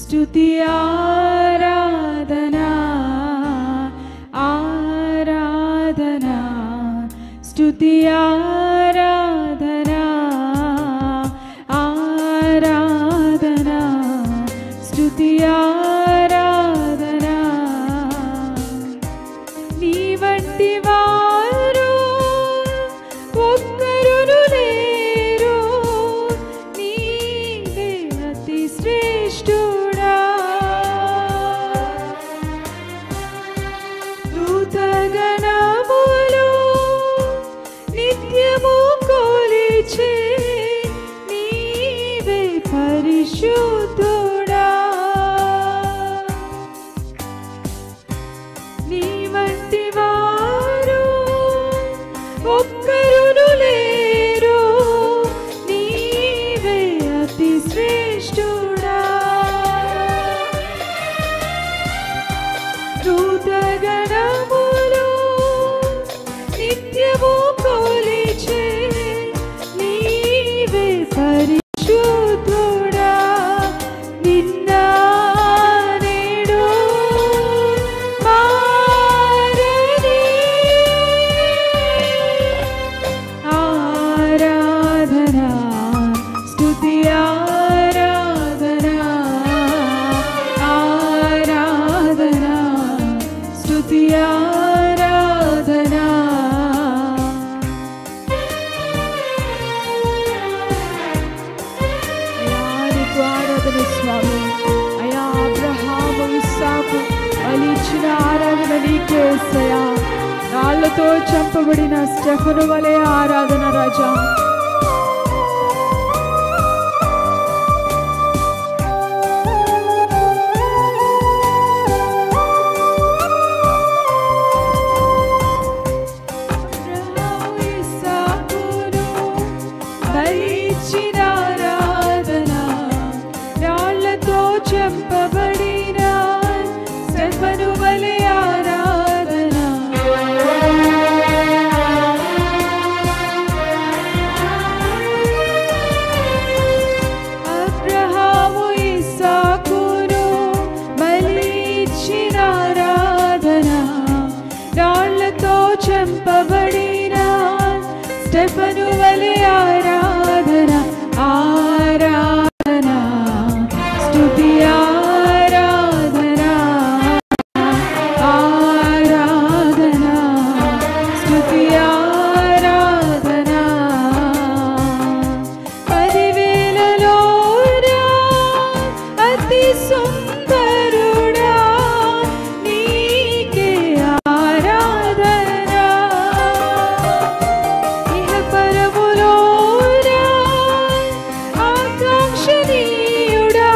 స్తుతి ఆరాధనా ఆరాధనా స్తుతి ఆరాధనా ఆరాధనా స్తుతి ఆరాధనా నీ వంటి వారు ఒక్కరును లేరు నీవే అతి శ్రేష్ఠుడా దూతగణములు నిత్యము కొలిచే నీవే పరిశుద్ధుడా నీ వంటి వారు ఒక్కరును లేరు నీవే అతి శ్రేష్ఠుడా దూతగణములు నిత్యము కొలిచే నీవే పరిశుద్ధుడా నిన్న నేడు మారని ఆరాధనా స్తుతి ఆరాధనా ఆరాధనా స్తుతి ఆరాధనా నీకు ఆరాధన స్వామి అయా అబ్రహాము ఇస్సాకు బలి ఇచ్చిన ఆరాధన నీకే యేసయ్యా రాళ్లతో చంపబడిన స్టెఫను వలె ఆరాధన రాజా చంపబడిన స్టెఫను వలె ఆరాధన అబ్రహాము ఇస్సాకును బలి ఇచ్చిన ఆరాధన రాళ్లతో చంపబడిన స్టెఫను వలె ఆరాధన ఆరాధన స్తుతి ఆరాధనా ఆరాధనా స్తుతి ఆరాధనా 10,000లోనా అతి సుందరుడా నీకే ఆరాధనా ఇహ పరములోనా ఆకాంక్షణీయుడా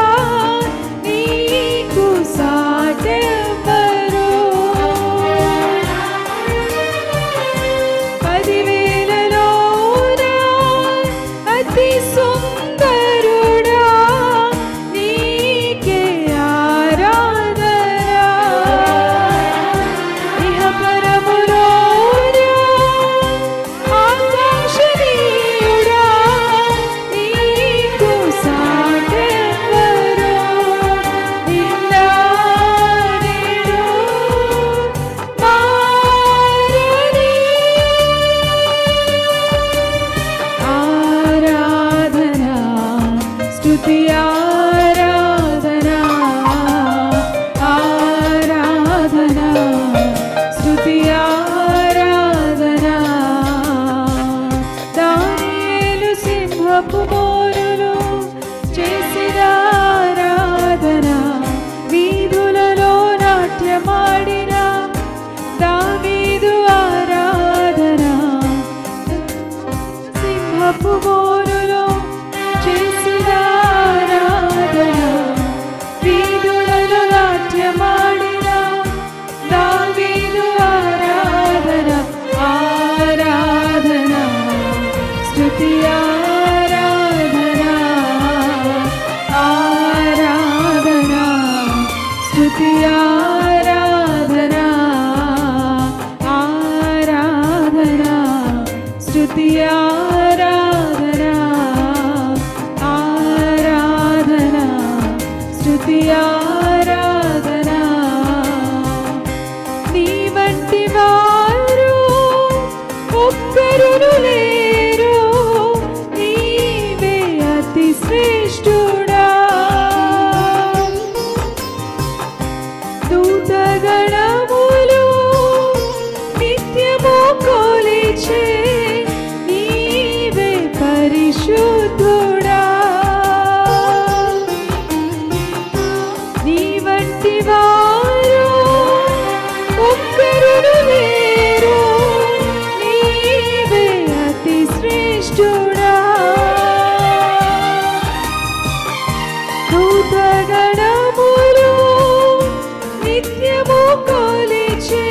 స్తుతి ఆరాధనా. నీ వంటి వారు ఒక్కరును లేరు, నీవే అతి శ్రేష్ఠుడా. దూతగణములు నిత్యము కొలిచే నీవే పరిశుద్ధుడా. నీ వంటి వారు ఒక్కరును లేరు, నీవే అతి శ్రేష్ఠుడా. దూతగణములు నిత్యము కొలిచే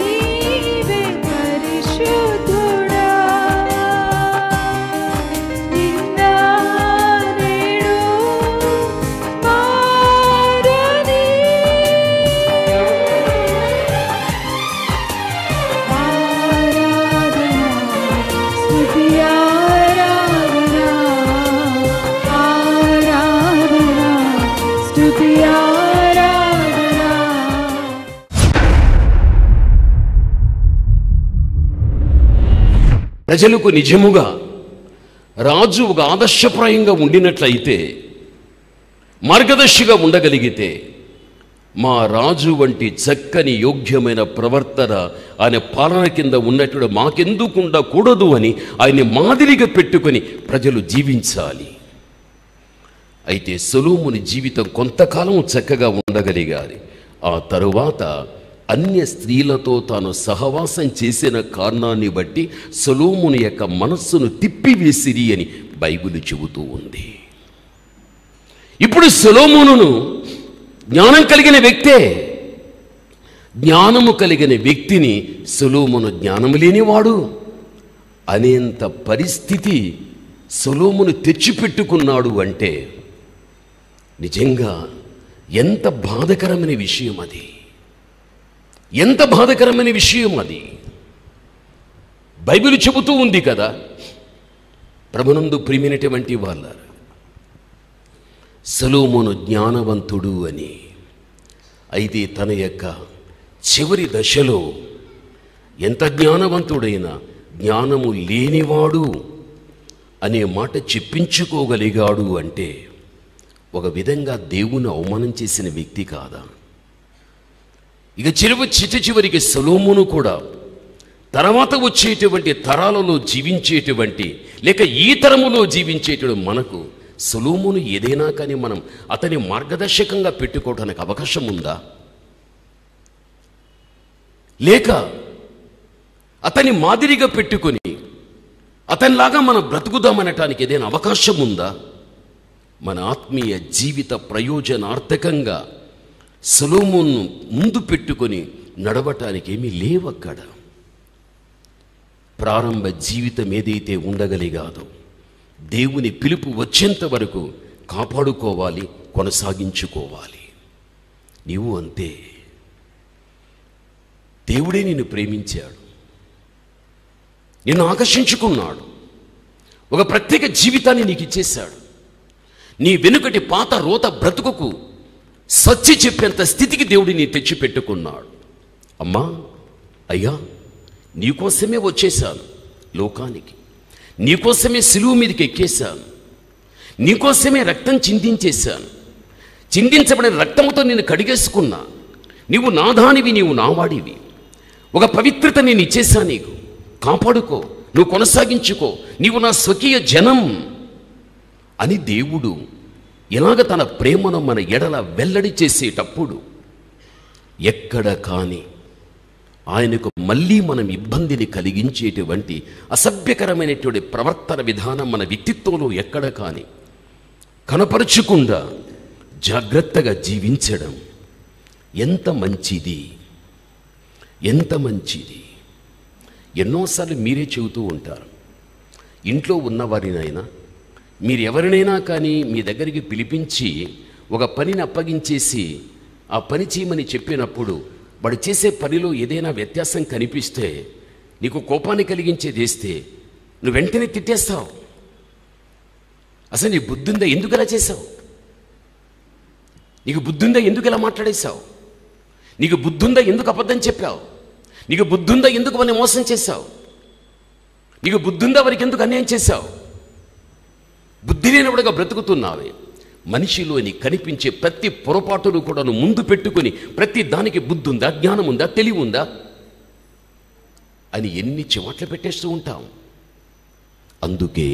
నీవే పరిశుద్ధుడా. నిన్న నేడు మారని ఆరాధనా, స్తుతి ఆరాధనా, ఆరాధనా, స్తుతి ఆరాధనా. ప్రజలకు నిజముగా రాజు ఒక ఆదర్శప్రాయంగా ఉండినట్లయితే, మార్గదర్శిగా ఉండగలిగితే, మా రాజు వంటి చక్కని యోగ్యమైన ప్రవర్తన ఆయన పాలన కింద ఉన్నట్టు మాకెందుకు ఉండకూడదు అని ఆయన్ని మాదిరిగా పెట్టుకొని ప్రజలు జీవించాలి. అయితే సొలొమోను జీవితం కొంతకాలం చక్కగా ఉండగలిగాలి. ఆ తరువాత అన్య స్త్రీలతో తాను సహవాసం చేసిన కారణాన్ని బట్టి సొలొమోను యొక్క మనస్సును తిప్పివేసిరి అని బైబిల్ చెబుతూ ఉంది. ఇప్పుడు సొలొమోనును జ్ఞానం కలిగిన వ్యక్తే. జ్ఞానము కలిగిన వ్యక్తిని సొలొమోను జ్ఞానము లేనివాడు అనేంత పరిస్థితి సొలొమోను తెచ్చిపెట్టుకున్నాడు అంటే నిజంగా ఎంత బాధకరమైన విషయం అది, ఎంత బాధకరమైన విషయం అది. బైబిల్ చెబుతూ ఉంది కదా, ప్రభునందు ప్రియమైనటువంటి వాళ్ళ సొలొమోను జ్ఞానవంతుడు అని. అయితే తన యొక్క చివరి దశలో ఎంత జ్ఞానవంతుడైనా జ్ఞానము లేనివాడు అనే మాట చెప్పించుకోగలిగాడు అంటే ఒక విధంగా దేవుని అవమానం చేసిన వ్యక్తి కాదా? ఇక చివరికి సొలొమోను కూడా తర్వాత వచ్చేటువంటి తరాలలో జీవించేటువంటి లేక ఈ తరములో జీవించేటువంటి మనకు సొలొమోను ఏదైనా కానీ మనం అతని మార్గదర్శకంగా పెట్టుకోవడానికి అవకాశం ఉందా? లేక అతని మాదిరిగా పెట్టుకొని అతనిలాగా మనం బ్రతుకుదామనటానికి ఏదైనా అవకాశం ఉందా? మన ఆత్మీయ జీవిత ప్రయోజనార్థకంగా సొలొమోను ముందు పెట్టుకొని నడవటానికి ఏమీ లేవక్కడ. ప్రారంభ జీవితం ఏదైతే ఉండగలిగాదో దేవుని పిలుపు వచ్చేంత వరకు కాపాడుకోవాలి, కొనసాగించుకోవాలి. నీవు అంతే. దేవుడే నిన్ను ప్రేమించాడు, నిన్ను ఆకర్షించుకున్నాడు, ఒక ప్రత్యేక జీవితాన్ని నీకు ఇచ్చేశాడు. నీ వెనుకటి పాత రోత బ్రతుకుకు సచ్చి చెప్పేంత స్థితికి దేవుడిని తెచ్చిపెట్టుకున్నాడు. అమ్మా, అయ్యా, నీకోసమే వచ్చేసాను లోకానికి, నీకోసమే సిలువ మీదకి ఎక్కేశాను, నీకోసమే రక్తం చిందించేశాను, చిందించబడిన రక్తంతో నేను కడిగేసుకున్నా. నీవు నాదానివి, నీవు నావాడివి, ఒక పవిత్రత నేను ఇచ్చేసా, నీకు కాపాడుకో, నువ్వు కొనసాగించుకో, నీవు నా స్వకీయ జనం అని దేవుడు ఇలాగ తన ప్రేమను మన ఎడల వెల్లడి చేసేటప్పుడు ఎక్కడ కానీ ఆయనకు మళ్ళీ మనం ఇబ్బందిని కలిగించేటువంటి అసభ్యకరమైనటువంటి ప్రవర్తన విధానం మన వ్యక్తిత్వంలో ఎక్కడ కానీ కనపరచకుండా జాగ్రత్తగా జీవించడం ఎంత మంచిది, ఎంత మంచిది. ఎన్నోసార్లు మీరే చెబుతూ ఉంటారు, ఇంట్లో ఉన్నవారినైనా మీరు ఎవరినైనా కానీ మీ దగ్గరికి పిలిపించి ఒక పనిని అప్పగించేసి ఆ పని చేయమని చెప్పినప్పుడు వాడు చేసే పనిలో ఏదైనా వ్యత్యాసం కనిపిస్తే, నీకు కోపాన్ని కలిగించేది వేస్తే నువ్వు వెంటనే తిట్టేస్తావు. అసలు నీ బుద్ధి ఉందా, ఎందుకు అలా చేసావు? నీకు బుద్ధుందా ఎందుకు ఇలా మాట్లాడేశావు? నీకు బుద్ధుందా ఎందుకు అబద్ధం చెప్పావు? నీకు బుద్ధుందా ఎందుకు వారిని మోసం చేశావు? నీకు బుద్ధుందా వారికి ఎందుకు అన్యాయం చేశావు? బుద్ధి లేనివాడుగా బ్రతుకుతున్నావే. మనిషిలోని కనిపించే ప్రతి పొరపాటును కూడా నువ్వు ముందు పెట్టుకుని ప్రతి దానికి బుద్ధి ఉందా, జ్ఞానం ఉందా, తెలివి ఉందా అని ఎన్ని చివాట్లు పెట్టేస్తూ ఉంటాం. అందుకే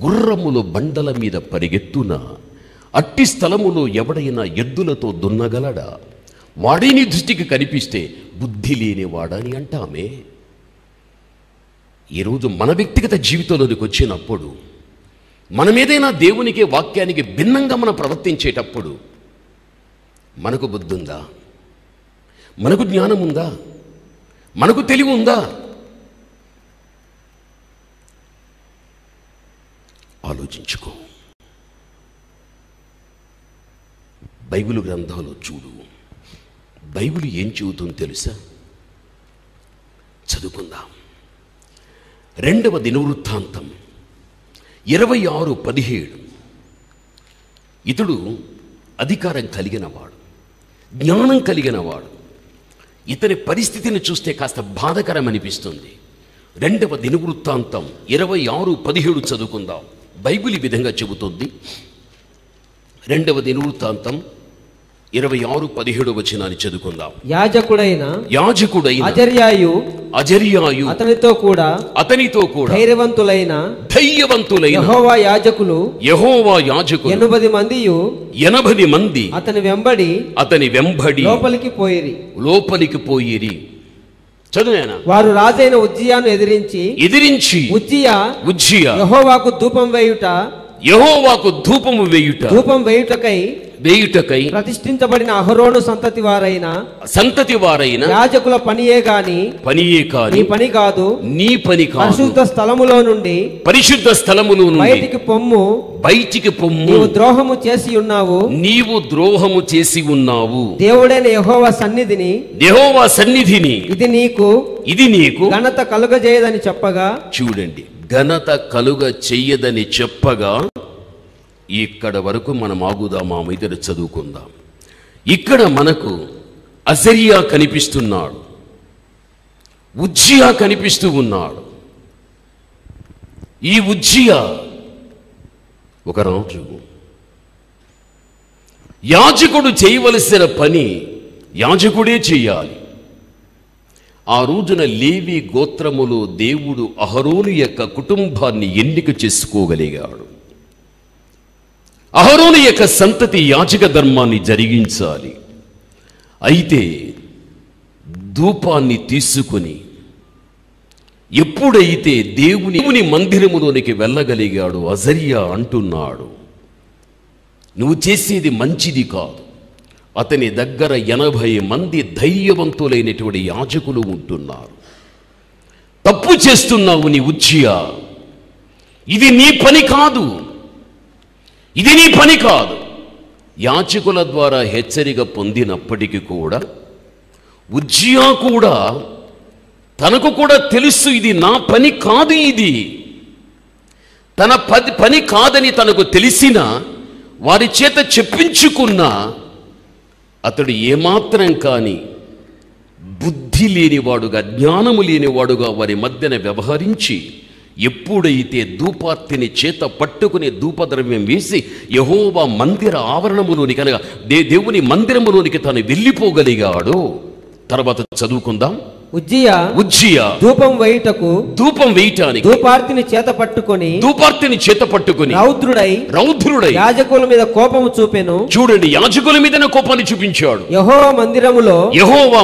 గుర్రములు బండల మీద పరిగెత్తున అట్టి స్థలములో ఎవడైనా ఎద్దులతో దున్నగలడా? వాడిని దృష్టికి కనిపిస్తే బుద్ధి లేనివాడని అంటామే. ఈరోజు మన వ్యక్తిగత జీవితంలోనికి వచ్చినప్పుడు మనం ఏదైనా దేవునికి వాక్యానికి భిన్నంగా మనం ప్రవర్తించేటప్పుడు మనకు బుద్ధి ఉందా? మనకు జ్ఞానం ఉందా? మనకు తెలివి ఉందా? ఆలోచించుకో. బైబిల్ గ్రంథాలు చూడు. బైబిల్ ఏం చెబుతుందో తెలుసా? చదువుకుందాం. 2వ దినవృత్తాంతం 26:17. ఇతడు అధికారం కలిగినవాడు, జ్ఞానం కలిగినవాడు. ఇతని పరిస్థితిని చూస్తే కాస్త బాధకరం అనిపిస్తుంది. 2వ దినవృత్తాంతం 26:17 చదువుకుందాం. బైబిల్ ఈ విధంగా చెబుతుంది. 2వ దినవృత్తాంతం 26:17 వచనాన్ని చదువుకుందాం. యాజకుడైన అజర్యాయు అతనితో కూడా ధైర్యవంతులైన యెహోవా యాజకులు 80 మంది అతని వెంబడి లోపలికి పోయిరి. చదువేనా? వారు రాజైన ఉజ్జియాను ఎదిరించి ఉజ్జియా యెహోవాకు ధూపము వేయుటకై ప్రతిష్ఠించబడిన అహరోను సంతతి వారైన యాజకుల పనియే గాని నీ పని కాదు. పరిశుద్ధ స్థలములో నుండి బయటికి పొమ్ము. నీవు ద్రోహము చేసి ఉన్నావు. దేవుడైన యెహోవా సన్నిధిని ఇది నీకు ఘనత కలుగజేయదని చెప్పగా. చూడండి, ఘనత కలుగ చెయ్యదని చెప్పగా ఇక్కడ వరకు మనం ఆగుదామా? ఇద్దరు చదువుకుందాం. ఇక్కడ మనకు అజర్యా కనిపిస్తున్నాడు, ఉజ్జియా కనిపిస్తూ ఉన్నాడు. ఈ ఉజ్జియా ఒక రాజు. యాజకుడు చేయవలసిన పని యాజకుడే చేయాలి. ఆ రోజున లేవి గోత్రములో దేవుడు అహరోను యొక్క కుటుంబాన్ని ఎన్నిక చేసుకోగలిగాడు. అహరోను యొక్క సంతతి యాజక ధర్మాన్ని జరిగించాలి. అయితే ధూపాన్ని తీసుకుని ఎప్పుడైతే దేవుని మందిరములోనికి వెళ్ళగలిగాడు, అజర్యా అంటున్నాడు, నువ్వు చేసేది మంచిది కాదు. అతని దగ్గర 80 మంది ధైర్యవంతులైనటువంటి యాజకులు ఉంటున్నారు. తప్పు చేస్తున్నావు నీ ఉజ్జియా. ఇది నీ పని కాదు. యాజకుల ద్వారా హెచ్చరిక పొందినప్పటికీ కూడా ఉజ్జియా కూడా తనకు కూడా తెలుసు, ఇది నా పని కాదు, ఇది తన పని కాదని తనకు తెలిసిన వారి చేత చెప్పించుకున్న అతడు ఏమాత్రం కానీ బుద్ధి లేనివాడుగా, జ్ఞానము లేనివాడుగా వారి మధ్యన వ్యవహరించి ఎప్పుడైతే ధూపార్తిని చేత పట్టుకుని ధూపద్రవ్యం వేసి యెహోవా మందిర ఆవరణములోనికి అనగా దేవుని మందిరములోనికి తాను వెళ్ళిపోగలిగాడు. తర్వాత చదువుకుందాం. ఉజ్జియా ధూపం వేయటానికి ధూపార్తిని చేత పట్టుకొని రౌద్రుడై యాజకుల మీద కోపము చూపెను. చూడండి, యాజకుల మీద కోపాన్ని చూపించాడు. యెహోవా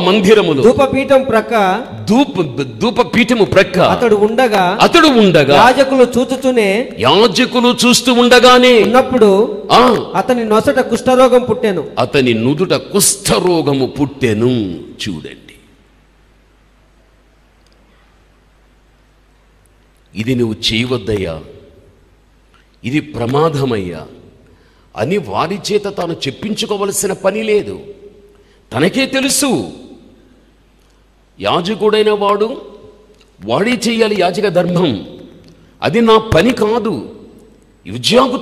మందిరములో ధూపపీఠము ప్రక్క అతడు ఉండగా యాజకులు చూస్తూ ఉండగానే ఉన్నప్పుడు అతని నొసట కుష్ఠరోగం పుట్టెను. అతని నుదుట కుష్ఠరోగము పుట్టెను. చూడండి, ఇది నువ్వు చేయవద్దయ్యా, ఇది ప్రమాదమయ్యా అని వారి చేత తాను చెప్పించుకోవలసిన పని లేదు. తనకే తెలుసు, యాజకుడైన వాడే చేయాలి యాజక ధర్మం, అది నా పని కాదు. ఉజ్జియాకు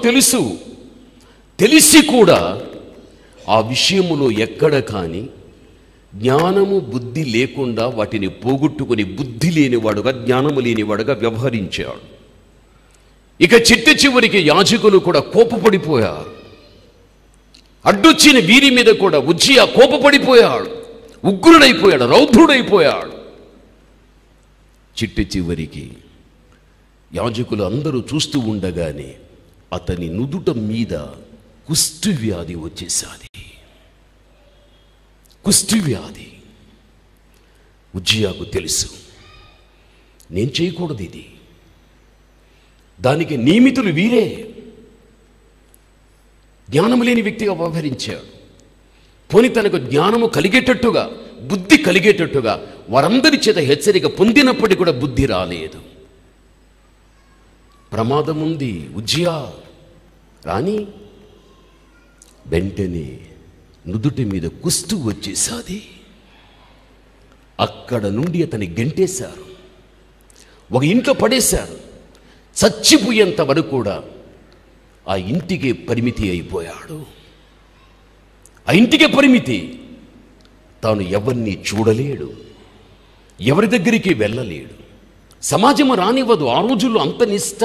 తెలిసి కూడా ఆ విషయములో ఎక్కడ కానీ జ్ఞానము బుద్ధి లేకుండా వాటిని పోగొట్టుకుని బుద్ధి లేనివాడుగా జ్ఞానము లేనివాడుగా వ్యవహరించాడు. ఇక చివరికి యాజకులు కూడా కోపపడిపోయారు. అడ్డొచ్చిన వీరి మీద కూడా ఉజ్జియా కోపపడిపోయాడు, ఉగ్రుడైపోయాడు, రౌద్రుడైపోయాడు. చివరికి యాజకులు అందరూ చూస్తూ ఉండగానే అతని నుదుట మీద కుష్టు వ్యాధి వచ్చేసాది. కుష్టు వ్యాధి. ఉజ్జియాకు తెలుసు, నేను చేయకూడదు ఇది, దానికి నియమితులు వీరే. జ్ఞానము లేని వ్యక్తిగా వ్యవహరించాడు. పోని తనకు జ్ఞానము కలిగేటట్టుగా, బుద్ధి కలిగేటట్టుగా వారందరి చేత హెచ్చరిక పొందినప్పటికీ కూడా బుద్ధి రాలేదు. ప్రమాదం ఉంది ఉజ్జియా రాని, వెంటనే నుదుటి మీద కుష్టు వచ్చేసాది. అక్కడ నుండి అతన్ని గెంటేశారు, ఒక ఇంట్లో పడేశారు. చచ్చిపోయేంత వరకు కూడా ఆ ఇంటికే పరిమితి అయిపోయాడు. ఆ ఇంటికే పరిమితి. తాను ఎవరిని చూడలేడు, ఎవరి దగ్గరికి వెళ్ళలేడు, సమాజం రానివ్వదు. ఆ రోజుల్లో అంత నిష్ట.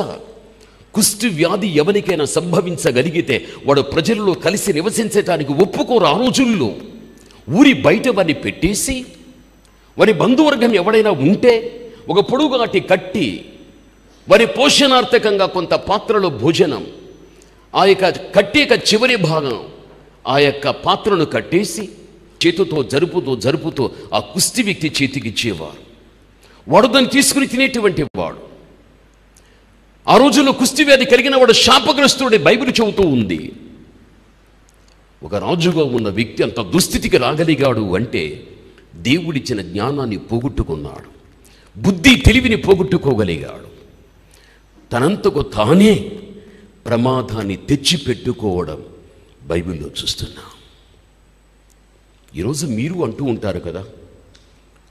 కుష్టు వ్యాధి ఎవరికైనా సంభవించగలిగితే వాడు ప్రజల్లో కలిసి నివసించటానికి ఒప్పుకోరు. ఆ రోజుల్లో ఊరి బయట వారిని పెట్టేసి, వారి బంధువర్గం ఎవడైనా ఉంటే ఒక పొడుగాటి కట్టి వారి పోషణార్థకంగా కొంత పాత్రలో భోజనం, ఆ యొక్క కట్టి యొక్క చివరి భాగం ఆ యొక్క పాత్రను కట్టేసి చేతితో జరుపుతూ ఆ కుష్టి వ్యక్తి చేతికిచ్చేవారు. వాడు దాన్ని తీసుకుని తినేటువంటి వాడు. ఆ రోజుల్లో కుష్టి వ్యాధి కలిగిన వాడు శాపగ్రస్తుడే బైబిల్ చెబుతూ ఉంది. ఒక రాజుగా ఉన్న వ్యక్తి అంత దుస్థితికి రాగలిగాడు అంటే దేవుడిచ్చిన జ్ఞానాన్ని పోగొట్టుకున్నాడు, బుద్ధి తెలివిని పోగొట్టుకోగలిగాడు. తనంతకు తానే ప్రమాదాన్ని తెచ్చిపెట్టుకోవడం బైబిల్లో చూస్తున్నాం. ఈరోజు మీరు అంటూ ఉంటారు కదా,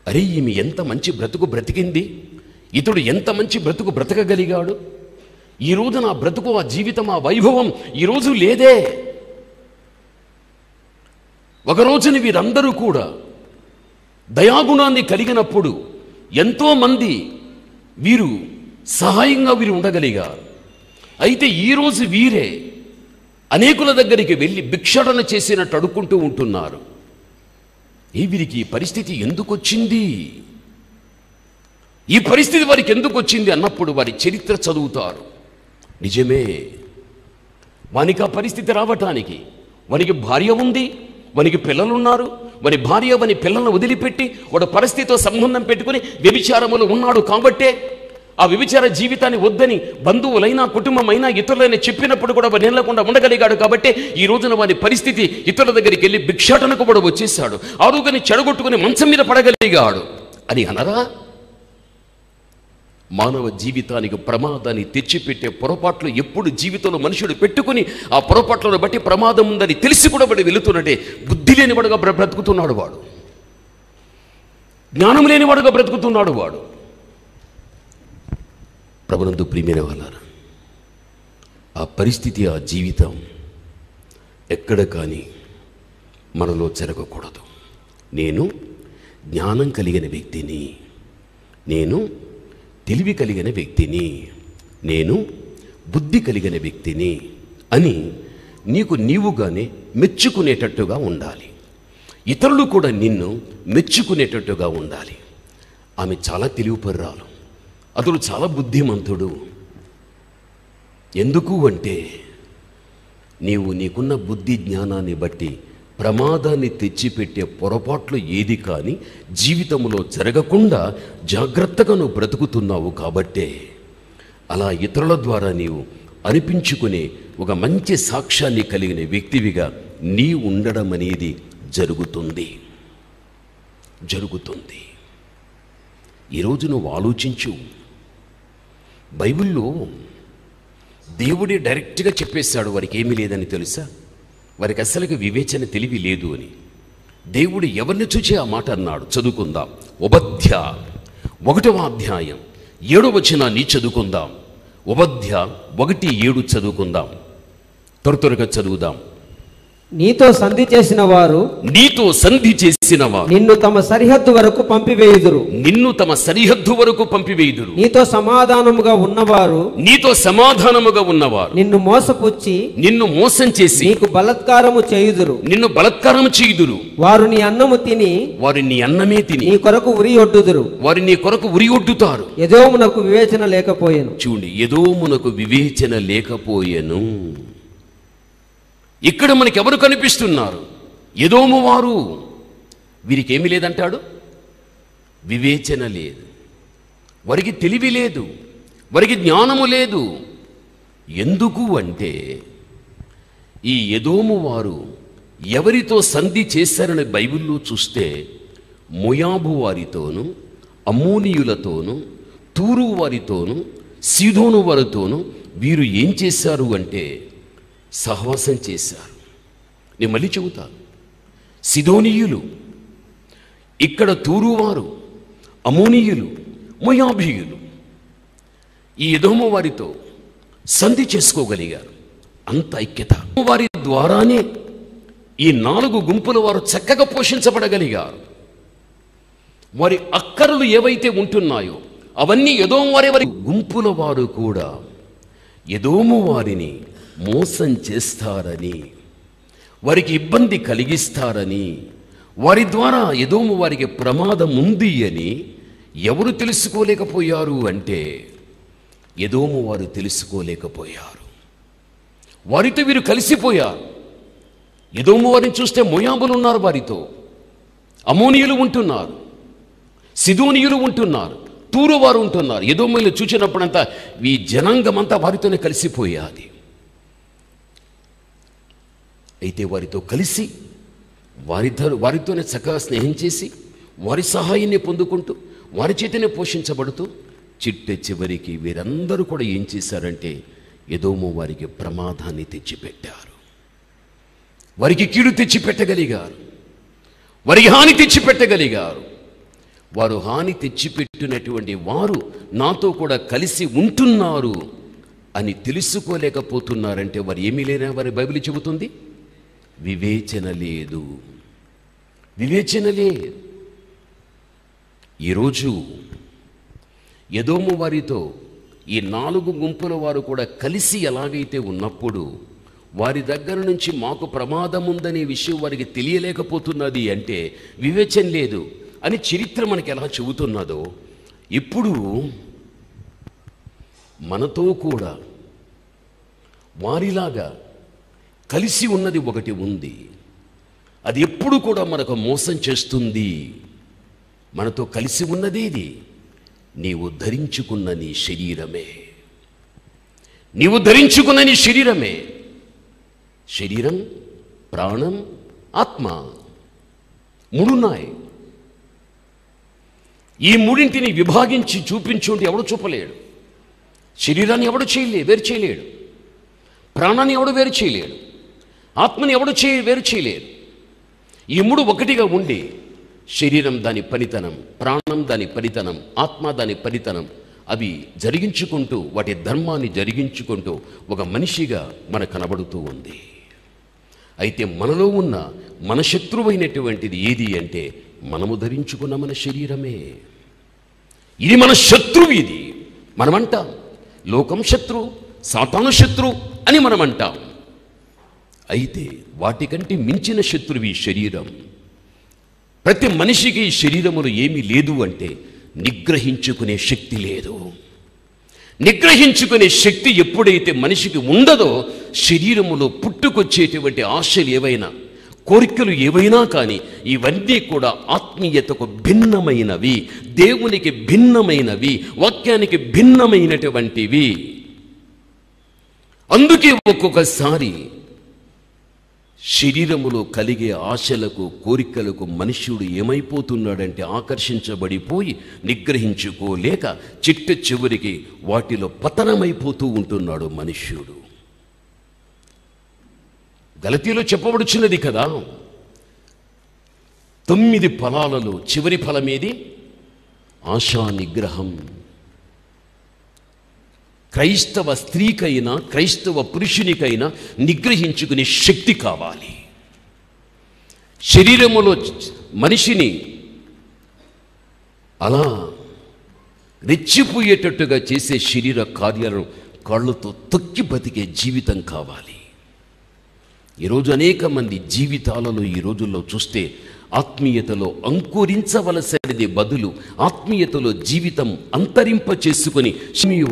అరే ఈమె ఎంత మంచి బ్రతుకు బ్రతికింది, ఇతడు ఎంత మంచి బ్రతుకు బ్రతకగలిగాడు, ఈరోజు నా బ్రతుకు, ఆ జీవితం, ఆ వైభవం ఈరోజు లేదే. ఒక రోజున వీరందరూ కూడా దయాగుణాన్ని కలిగినప్పుడు ఎంతోమంది వీరు సహాయంగా వీరు ఉండగలిగారు. అయితే ఈరోజు వీరే అనేకుల దగ్గరికి వెళ్ళి భిక్షాటన చేసినట్టు అడుక్కుంటూ ఉంటున్నారు. వీరికి ఈ పరిస్థితి ఎందుకు వచ్చింది, ఈ పరిస్థితి వారికి ఎందుకు వచ్చింది అన్నప్పుడు వారి చరిత్ర చదువుతారు. నిజమే, వానికి ఆ పరిస్థితి రావటానికి వానికి భార్య ఉంది, వానికి పిల్లలున్నారు, వాని భార్య వాని పిల్లలను వదిలిపెట్టి వాడు పరిస్థితితో సంబంధం పెట్టుకుని వ్యభిచారములు ఉన్నాడు. కాబట్టే ఆ వ్యభిచార జీవితాన్ని వద్దని బంధువులైనా కుటుంబమైనా ఇతరులైనా చెప్పినప్పుడు కూడా వాడు నిలకుండా ఉండగలిగాడు. కాబట్టి ఈ రోజున వాని పరిస్థితి ఇతరుల దగ్గరికి వెళ్ళి భిక్షాటనకు కూడా వచ్చేసాడు. ఆరోగ్యాన్ని చెడగొట్టుకుని మంచం మీద పడగలిగాడు అని అనరా? మానవ జీవితానికి ప్రమాదాన్ని తెచ్చిపెట్టే పొరపాట్లు ఎప్పుడు జీవితంలో మనుషుడు పెట్టుకుని ఆ పొరపాట్లను బట్టి ప్రమాదం ఉందని తెలిసి కూడా వాడు వెళుతున్నట్టే బుద్ధి లేనివాడుగా బ్రతుకుతున్నాడు వాడు, జ్ఞానం లేనివాడుగా బ్రతుకుతున్నాడు వాడు. ప్రభునందు ప్రియమైన వాళ్ళారా, ఆ పరిస్థితి, ఆ జీవితం ఎక్కడ కానీ మనలో జరగకూడదు. నేను జ్ఞానం కలిగిన వ్యక్తిని, నేను తెలివి కలిగిన వ్యక్తిని, నేను బుద్ధి కలిగిన వ్యక్తిని అని నీకు నీవుగానే మెచ్చుకునేటట్టుగా ఉండాలి. ఇతరులు కూడా నిన్ను మెచ్చుకునేటట్టుగా ఉండాలి. ఆమె చాలా తెలివిపర్రాలు, అతడు చాలా బుద్ధిమంతుడు. ఎందుకు అంటే నీకున్న బుద్ధి జ్ఞానాన్ని బట్టి ప్రమాదాన్ని తెచ్చిపెట్టే పొరపాట్లు ఏది కానీ జీవితంలో జరగకుండా జాగ్రత్తగా నువ్వు బ్రతుకుతున్నావు. కాబట్టే అలా ఇతరుల ద్వారా నీవు అనిపించుకునే ఒక మంచి సాక్ష్యాన్ని కలిగిన వ్యక్తివిగా నీ ఉండడం అనేది జరుగుతుంది. ఈరోజు నువ్వు ఆలోచించు. బైబిల్లో దేవుడే డైరెక్ట్గా చెప్పేశాడు వారికి ఏమీ లేదని. తెలుసా, వారికి అసలుకి వివేచన తెలివి లేదు అని. దేవుడు ఎవరిని చూచి ఆ మాట అన్నాడు? చదువుకుందాం. ఉపధ్య 1వ అధ్యాయం 7వ వచనాన్ని చదువుకుందాం. ఉపధ్య 1:7 చదువుకుందాం. త్వరగా చదువుదాం. నీతో సంధి చేసిన వారు నీతో సంధి చేసిన వారు నిన్ను తమ సరిహద్దు వరకు పంపివేయుదురు. నిన్ను తమ సరిహద్దు వరకు పంపివేయుదురు. నీతో సమాధానముగా ఉన్నవారు నీతో సమాధానముగా ఉన్నవారు నిన్ను మోసపుచ్చి నిన్ను మోసం చేసి నీకు బలత్కారము చేయుదురు. నిన్ను బలత్కారం చేయుదురు. వారు నీ అన్నము తిని వారి నీ అన్నమే తిని నీ కొరకు ఉరి ఒడ్డుదురు. వారి నీ కొరకు ఉరి ఒడ్డుతారు. ఎదోమునకు వివేచన లేకపోయెను. చూడండి, ఎదోమునకు వివేచన లేకపోయెను. ఇక్కడ మనకి ఎవరు కనిపిస్తున్నారు? ఎదోము వారు. వీరికి ఏమీ లేదంటాడు, వివేచన లేదు, వారికి తెలివి లేదు, వారికి జ్ఞానము లేదు. ఎందుకు అంటే ఈ ఎదోము వారు ఎవరితో సంధి చేశారని బైబిల్లో చూస్తే మోయాబు వారితోనూ అమ్మోనీయులతోనూ తూరు వారితోనూ సీదోను వారితోనూ వీరు ఏం చేశారు అంటే సహవాసం చేశారు. నేను మళ్ళీ చెబుతాను. సిదోనీయులు, ఇక్కడ తూరువారు, అమోనీయులు, మోయాబీయులు ఈ ఎదోము వారితో సంధి చేసుకోగలిగారు. అంత ఐక్యత వారి ద్వారానే ఈ 4 గుంపుల వారు చక్కగా పోషించబడగలిగారు. వారి అక్కరలు ఏవైతే ఉంటున్నాయో అవన్నీ ఎదోము వారి గుంపుల వారు కూడా ఎదోము వారిని మోసం చేస్తారని, వారికి ఇబ్బంది కలిగిస్తారని, వారి ద్వారా ఎదోము వారికి ప్రమాదం ఉంది అని ఎవరు తెలుసుకోలేకపోయారు అంటే ఎదోము వారు తెలుసుకోలేకపోయారు. వారితో వీరు కలిసిపోయారు. ఎదోము వారిని చూస్తే మోయాబులు ఉన్నారు, వారితో అమోనీయులు ఉంటున్నారు, సిదోనీయులు ఉంటున్నారు, తూరు వారు ఉంటున్నారు. ఎదోములు చూసినప్పుడంతా ఈ జనాంగమంతా వారితోనే కలిసిపోయాది. అయితే వారితో కలిసి వారితోనే చక్కగా స్నేహం చేసి వారి సహాయాన్ని పొందుకుంటూ వారి చేతనే పోషించబడుతూ చివరికి వీరందరూ కూడా ఏం చేశారంటే ఎదోము వారికి ప్రమాదాన్ని తెచ్చిపెట్టారు. వారికి కీడు తెచ్చిపెట్టగలిగారు, వారికి హాని తెచ్చిపెట్టగలిగారు. వారు హాని తెచ్చిపెట్టినటువంటి వారు నాతో కూడా కలిసి ఉంటున్నారు అని తెలుసుకోలేకపోతున్నారంటే వారు ఏమీ లేనా? వారి బైబిల్ చెబుతుంది వివేచన లేదు, వివేచన లేదు. ఈరోజు ఎదోము వారితో ఈ 4 గుంపుల వారు కూడా కలిసి ఎలాగైతే ఉన్నప్పుడు వారి దగ్గర నుంచి మాకు ప్రమాదం ఉందనే విషయం వారికి తెలియలేకపోతున్నది అంటే వివేచన లేదు అని చరిత్ర మనకి ఎలా చెబుతున్నదో, ఇప్పుడు మనతో కూడా వారిలాగా కలిసి ఉన్నది ఒకటి ఉంది. అది ఎప్పుడు కూడా మనకు మోసం చేస్తుంది. మనతో కలిసి ఉన్నది ఇది నీవు ధరించుకున్న నీ శరీరమే. నీవు ధరించుకున్న నీ శరీరమే. శరీరం, ప్రాణం, ఆత్మ 3 ఉన్నాయి. ఈ 3ంటిని విభాగించి చూపించుంటే ఎవడు చూపలేడు. శరీరాన్ని ఎవడు వేరు చేయలేడు, ప్రాణాన్ని ఎవడు వేరు చేయలేడు, ఆత్మని ఎవడు వేరు చేయలేడు. ఈ 3 ఒకటిగా ఉండి శరీరం దాని పనితనం, ప్రాణం దాని పనితనం, ఆత్మ దాని పనితనం అవి జరిగించుకుంటూ వాటి ధర్మాన్ని జరిగించుకుంటూ ఒక మనిషిగా మనకు కనబడుతూ ఉంది. అయితే మనలో ఉన్న మన శత్రువైనటువంటిది ఏది అంటే మనము ధరించుకున్న మన శరీరమే. ఇది మన శత్రువు. ఇది మనమంటాం లోకం శత్రు, సాతాను శత్రు అని మనమంటాం. అయితే వాటికంటే మించిన శత్రువు ఈ శరీరం. ప్రతి మనిషికి ఈ శరీరములో ఏమీ లేదు అంటే నిగ్రహించుకునే శక్తి లేదు. నిగ్రహించుకునే శక్తి ఎప్పుడైతే మనిషికి ఉండదో శరీరములో పుట్టుకొచ్చేటువంటి ఆశలు ఏవైనా, కోరికలు ఏవైనా కానీ ఇవన్నీ కూడా ఆత్మీయతకు భిన్నమైనవి, దేవునికి భిన్నమైనవి, వాక్యానికి భిన్నమైనటువంటివి. అందుకే ఒక్కొక్కసారి శరీరములో కలిగే ఆశలకు, కోరికలకు మనుష్యుడు ఏమైపోతున్నాడంటే ఆకర్షించబడిపోయి నిగ్రహించుకోలేక చివరికి వాటిలో పతనమైపోతూ ఉంటున్నాడు మనుష్యుడు. గలతీలో చెప్పబడుచున్నది కదా, 9 ఫలాలలో చివరి ఫలమేది? ఆశా నిగ్రహం. క్రైస్తవ స్త్రీకైనా క్రైస్తవ పురుషునికైనా నిగ్రహించుకునే శక్తి కావాలి. శరీరములో మనిషిని అలా రెచ్చిపోయేటట్టుగా చేసే శరీర కార్యాలను కాళ్ళతో తొక్కి బతికే జీవితం కావాలి. ఈరోజు అనేక మంది జీవితాలలో ఈ రోజుల్లో చూస్తే ఆత్మీయతలో అంకురించవలసినది బదులు ఆత్మీయతలో జీవితం అంతరింప చేసుకొని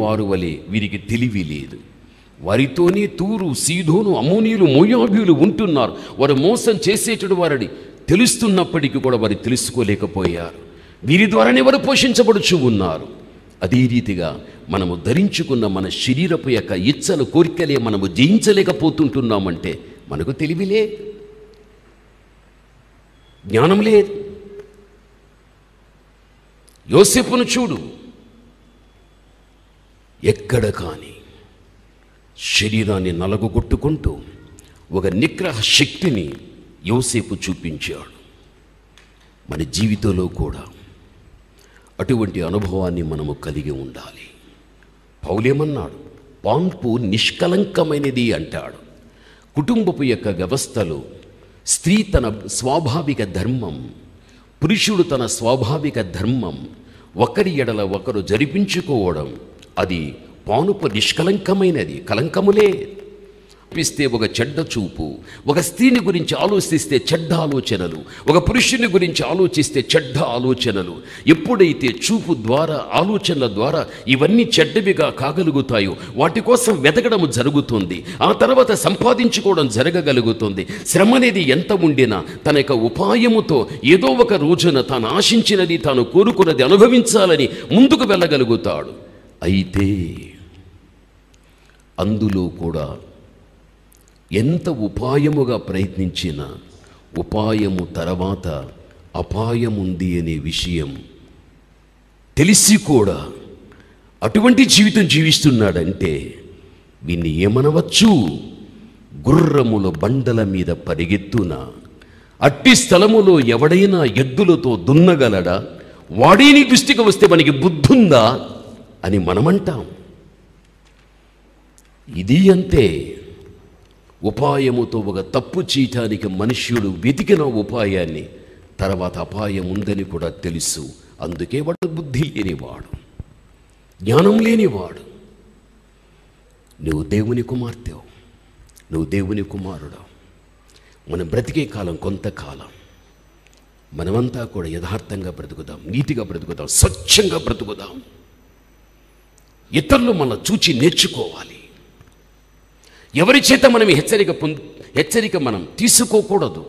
వారు వలె వీరికి తెలివి లేదు. వారితోనే తూరు, సీదోను, అమ్మోనీయులు, మోయాబీయులు ఉంటున్నారు. వారు మోసం చేసేటడు వారిని తెలుస్తున్నప్పటికీ కూడా వారు తెలుసుకోలేకపోయారు. వీరి ద్వారానే వారు పోషించబడుచు ఉన్నారు. అదే రీతిగా మనము ధరించుకున్న మన శరీరపు యొక్క ఇచ్చల కోరికలే మనము జయించలేకపోతుంటున్నామంటే మనకు తెలివి లేదు, జ్ఞానం లేదు. యోసేపును చూడు, ఎక్కడ కానీ శరీరాన్ని నలగొట్టుకుంటూ ఒక నిగ్రహ శక్తిని యోసేపు చూపించాడు. మన జీవితంలో కూడా అటువంటి అనుభవాన్ని మనము కలిగి ఉండాలి. పౌలేమన్నాడు, పాన్పు నిష్కలంకమైనది అంటాడు. కుటుంబపు యొక్క వ్యవస్థలో స్త్రీ తన స్వాభావిక ధర్మం, పురుషుడు తన స్వాభావిక ధర్మం ఒకరి ఎడల ఒకరు జరిపించుకోవడం, అది పానుపు నిష్కలంకమైనది, కలంకములే. పిస్తే ఒక చెడ్డ చూపు, ఒక స్త్రీని గురించి ఆలోచిస్తే చెడ్డ ఆలోచనలు, ఒక పురుషుని గురించి ఆలోచిస్తే చెడ్డ ఆలోచనలు. ఎప్పుడైతే చూపు ద్వారా, ఆలోచనల ద్వారా ఇవన్నీ చెడ్డవిగా కాగలుగుతాయో వాటి కోసం వెతకడం జరుగుతుంది. ఆ తర్వాత సంపాదించుకోవడం జరగగలుగుతుంది. శ్రమ అనేది ఎంత ఉండినా తన యొక్క ఉపాయముతో ఏదో ఒక రోజున తాను ఆశించినది, తాను కోరుకున్నది అనుభవించాలని ముందుకు వెళ్ళగలుగుతాడు. అయితే అందులో కూడా ఎంత ఉపాయముగా ప్రయత్నించినా ఉపాయము తర్వాత అపాయముంది అనే విషయం తెలిసి కూడా అటువంటి జీవితం జీవిస్తున్నాడంటే వీన్ని ఏమనవచ్చు? గుర్రముల బండల మీద పరిగెత్తున అట్టి స్థలములో ఎవడైనా ఎద్దులతో దున్నగలడా? వాడే నీ దృష్టికి వస్తే మనకి బుద్ధుందా అని మనమంటాం. ఇది అంతే. ఉపాయముతో ఒక తప్పు చేయటానికి మనుష్యుడు వెతికిన ఉపాయాన్ని తర్వాత అపాయం ఉందని కూడా తెలుసు. అందుకే వాడు బుద్ధి లేనివాడు, జ్ఞానం లేనివాడు. నువ్వు దేవుని కుమార్తెవు, నువ్వు దేవుని కుమారుడు. మనం బ్రతికే కాలం కొంతకాలం. మనమంతా కూడా యథార్థంగా బ్రతుకుదాం, నీతిగా బ్రతుకుదాం, స్వచ్ఛంగా బ్రతుకుదాం. ఇతరులు మన చూచి నేర్చుకోవాలి. ఎవరి చేత మనం హెచ్చరిక మనం తీసుకోకూడదు.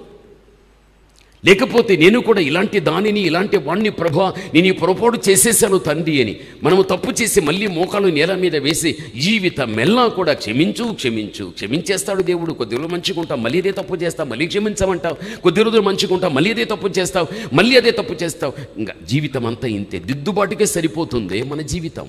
లేకపోతే నేను కూడా ఇలాంటి దానిని, ఇలాంటి వాణ్ణి ప్రభా నేను ఈ పొరపాటు చేసేసాను తండ్రి అని మనము తప్పు చేసి మళ్ళీ మోకాలు నేల మీద వేసి జీవితం మెల్లా కూడా క్షమించేస్తాడు దేవుడు. కొద్ది రోజులు మంచిగుంటావు, మళ్ళీ అదే తప్పు చేస్తావు, మళ్ళీ క్షమించమంటావు. కొద్ది రోజులు మంచిగుంటావు, మళ్ళీ అదే తప్పు చేస్తావు, మళ్ళీ అదే తప్పు చేస్తావు. ఇంకా జీవితం అంతా ఇంతే, దిద్దుబాటుకే సరిపోతుంది మన జీవితం.